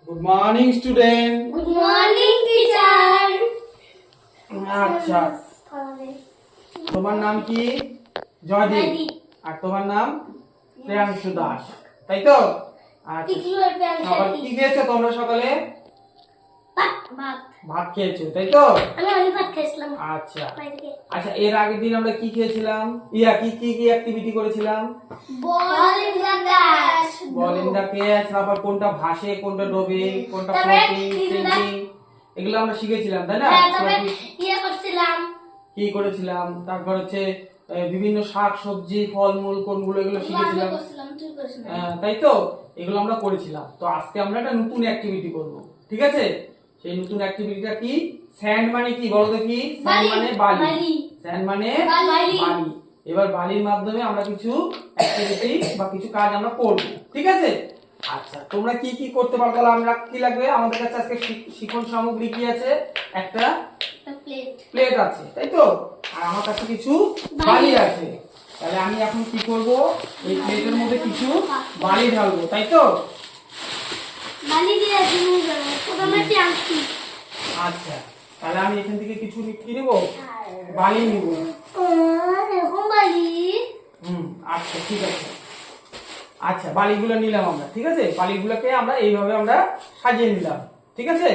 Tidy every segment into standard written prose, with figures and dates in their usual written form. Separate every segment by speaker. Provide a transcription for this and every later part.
Speaker 1: Good morning student.
Speaker 2: Good morning teacher.
Speaker 1: আচ্ছা, তোমার নাম কি? জয়দীপ। আর তোমার নাম প্রিয়াংশু দাস, তাই তো? আচ্ছা, সকালে কি খেয়েছো তোমরা? সকালে ভাত খেয়েছো, তাই তো? আচ্ছা আচ্ছা, এর আগের দিন আমরা কি খেয়েছিলাম? কি কি কি অ্যাক্টিভিটি করেছিলাম?
Speaker 2: Ball in the catch.
Speaker 1: Ball in the catch, তারপর কোনটা ভাসে, কোনটা ডোবে, কোনটা ফ্লোটিং, সিঙ্কিং, এগুলো আমরা শিখেছিলাম, তাই না? কি করেছিলাম? তারপর হচ্ছে বিভিন্ন শাক সবজি ফলমূল কোনগুলো, এগুলো শিখেছিলাম, তাই তো? এগুলো আমরা করেছিলাম। তো আজকে আমরা একটা নতুন অ্যাক্টিভিটি করব, ঠিক আছে? সেই নতুন অ্যাক্টিভিটিটা কি? স্যান্ড মানে কি বলো দেখি? স্যান্ড মানে বালি। স্যান্ড মানে বালি। এবার বালির মাধ্যমে আমরা কিছু অ্যাক্টিভিটি বা কিছু কাজ আমরা করব, ঠিক আছে? আচ্ছা, তোমরা কি কি করতে পারো? তাহলে আমরা কি লাগবে? আমাদের কাছে আজকে শিক্ষণ সামগ্রী কি আছে? একটা প্লেট আছে, তাই তো? আর আমার কাছে কিছু বালি আছে। তাহলে আমি এখন কি করব? এই প্লেটের মধ্যে কিছু বালি ঢালবো, তাই তো?
Speaker 2: বালি দিয়ে তুমি যাও প্রথমে আনছি।
Speaker 1: আচ্ছা, তাহলে আমি এখান থেকে কিছু কি নেব? বালি নেব।
Speaker 2: এরকম বালি।
Speaker 1: আচ্ছা ঠিক আছে। আচ্ছা, বালিগুলো নিলাম আমরা, ঠিক আছে? বালিগুলোকে আমরা এইভাবে আমরা সাজিয়ে নিলাম, ঠিক আছে?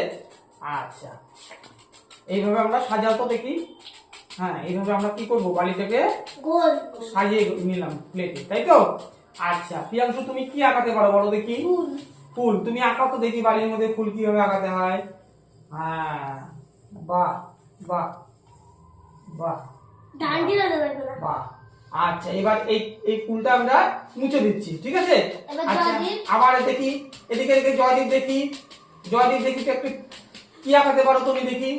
Speaker 1: আচ্ছা, এইভাবে আমরা সাজাও তো দেখি। হ্যাঁ, এইভাবে আমরা কি করব? বালিটাকে
Speaker 2: গোল
Speaker 1: সাজিয়ে নিলাম প্লেটে, তাই তো? আচ্ছা, প্রিয়াংশু তুমি কি আঁকাতে পারো বলো দেখি?
Speaker 2: ফুল।
Speaker 1: ফুল তুমি আঁকাও তো দেখি, বালির মধ্যে ফুল কিভাবে আঁকাতে হয়। হ্যাঁ, বাহ বাহ বাহ
Speaker 2: ডান্ডি লাগবে না।
Speaker 1: বাহ। আচ্ছা, এবার এই এই ফুলটা আমরা মুছে দিচ্ছি, ঠিক আছে?
Speaker 2: এবার
Speaker 1: আচ্ছা,
Speaker 2: জয়দীপ।
Speaker 1: আবার দেখি, এদিকে এদিকে জয়দীপ দেখি। জয়দীপ দেখি তো একটু কি আঁকাতে পারো তুমি দেখি,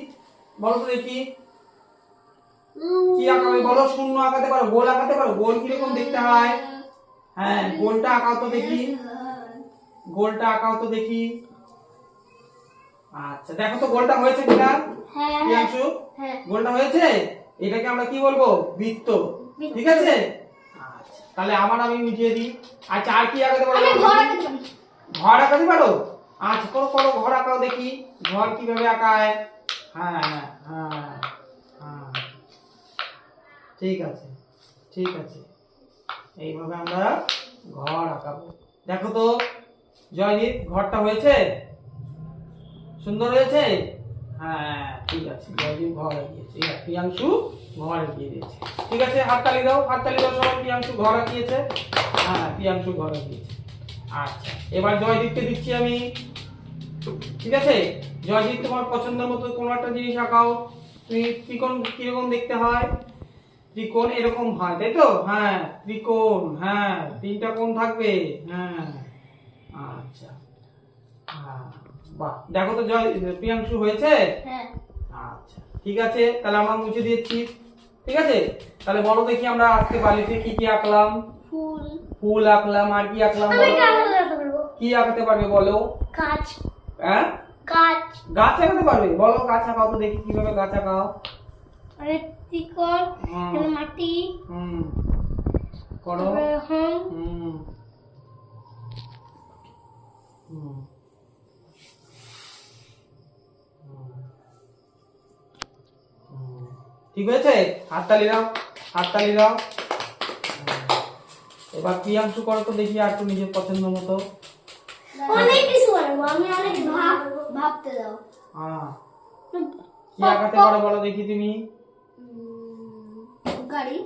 Speaker 1: বলো তো দেখি কি আঁকাবে বলো? শূন্য আঁকাতে পারো? গোল আঁকাতে পারো? গোল কিরকম দেখতে হয়? হ্যাঁ, গোলটা আঁকাও তো দেখি। গোলটা আঁকাও তো দেখি। আচ্ছা, দেখো তো গোলটা হয়েছে কিনা?
Speaker 2: হ্যাঁ
Speaker 1: প্রিয়াংশু,
Speaker 2: হ্যাঁ।
Speaker 1: গোলটা হয়েছে? এটাকে আমরা কি বলবো? বৃত্ত, ঠিক আছে? আচ্ছা, তাহলে আমি মিটিয়ে দিই। আচ্ছা, আর কি আঁকাতে পারো?
Speaker 2: আমি ঘর আঁকাতে পারি।
Speaker 1: ঘর আঁকাতে পারো? আচ্ছা, করো করো, ঘর আঁকাও দেখি। ঘর কিভাবে আঁকায়? হ্যাঁ হ্যাঁ হ্যাঁ হ্যাঁ, ঠিক আছে ঠিক আছে। এইভাবে আমরা ঘর আঁকাবো। দেখো তো জয়দীপ, ঘরটা হয়েছে? সুন্দর হয়েছে? হ্যাঁ ঠিক আছে, জয়দীপ ঘর আঁকিয়েছে। প্রিয়াংশু ঘর আঁকিয়ে দিয়েছে, ঠিক আছে? হাততালি দাও, হাততালি দাও সবাই। প্রিয়াংশু ঘর আঁকিয়েছে। হ্যাঁ, প্রিয়াংশু ঘর আঁকিয়েছে। আচ্ছা, এবার জয়দীপকে দিচ্ছি আমি, ঠিক আছে? জয়দীপ, তোমার পছন্দের মতো কোনো একটা জিনিস আঁকাও। তুমি ত্রিকোণ কিরকম দেখতে হয়? ত্রিকোণ এরকম হয়, তাই তো? হ্যাঁ, ত্রিকোণ। হ্যাঁ, তিনটা কোণ থাকবে। হ্যাঁ, আচ্ছা। হ্যাঁ, বাহ। দেখো তো প্রিয়াংশু হয়েছে?
Speaker 2: হ্যাঁ।
Speaker 1: আচ্ছা ঠিক আছে, তাহলে আমরা মুছে দিচ্ছি, ঠিক আছে? তাহলে বলো দেখি, আমরা আজকে বালিতে কি কি আঁকলাম?
Speaker 2: ফুল।
Speaker 1: ফুল আঁকলাম, আর কি আঁকলাম
Speaker 2: আমি
Speaker 1: বলো?
Speaker 2: কি আঁকাতে পারবো?
Speaker 1: কি আঁকাতে পারবে বলো?
Speaker 2: গাছ।
Speaker 1: হ্যাঁ,
Speaker 2: গাছ।
Speaker 1: গাছ আঁকাতে পারবে? বলো, গাছ আঁকাও তো দেখি, কিভাবে গাছ আঁকাও?
Speaker 2: আরে ত্রিকোণ,
Speaker 1: হুম।
Speaker 2: এখানে মাটি।
Speaker 1: করো।
Speaker 2: তারপরে এরকম।
Speaker 1: হুম হুম ঠিক হয়েছে? হাততালি দাও, হাততালি দাও। এবার প্রিয়াংশু করো তো দেখি, আর একটু নিজের পছন্দ মতো।
Speaker 2: অনেক কিছু বানাবো আমি, অনেক ভাবতে দাও।
Speaker 1: হ্যাঁ, কি আঁকাতে পারো বলো দেখি তুমি?
Speaker 2: গাড়ি।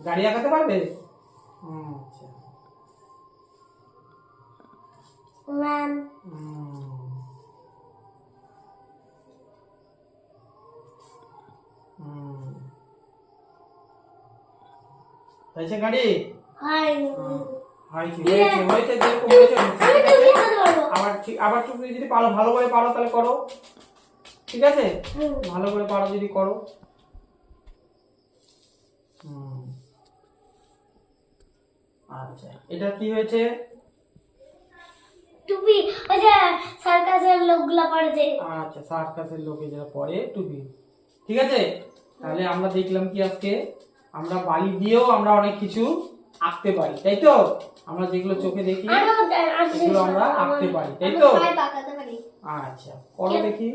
Speaker 1: গাড়ি আঁকাতে পারবে? আচ্ছা।
Speaker 2: ম্যান।
Speaker 1: হয়েছে গাড়ি?
Speaker 2: হাই।
Speaker 1: হয়েছে হয়েছে হয়েছে, যেরকম হয়েছে
Speaker 2: আমি তো কি আঁকাতে পারবো?
Speaker 1: আবার তুমি যদি পারো, ভালো করে পারো তাহলে করো, ঠিক আছে? ভালো করে পারো যদি করো। আচ্ছা, এটা কি হয়েছে?
Speaker 2: টুপি। ওই যে সার্কাসের লোকগুলা পরে যে।
Speaker 1: আচ্ছা, সার্কাসের লোকে যারা পরে টুপি, ঠিক আছে? তাহলে আমরা দেখলাম কি আজকে আমরা বালি দিয়েও আমরা অনেক কিছু আঁকতে পারি, তাই তো? আমরা যেগুলো চোখে দেখি
Speaker 2: আরো
Speaker 1: সেগুলো আমরা আঁকতে পারি, তাই তো?
Speaker 2: পাকাতে পারি।
Speaker 1: আচ্ছা করো দেখি।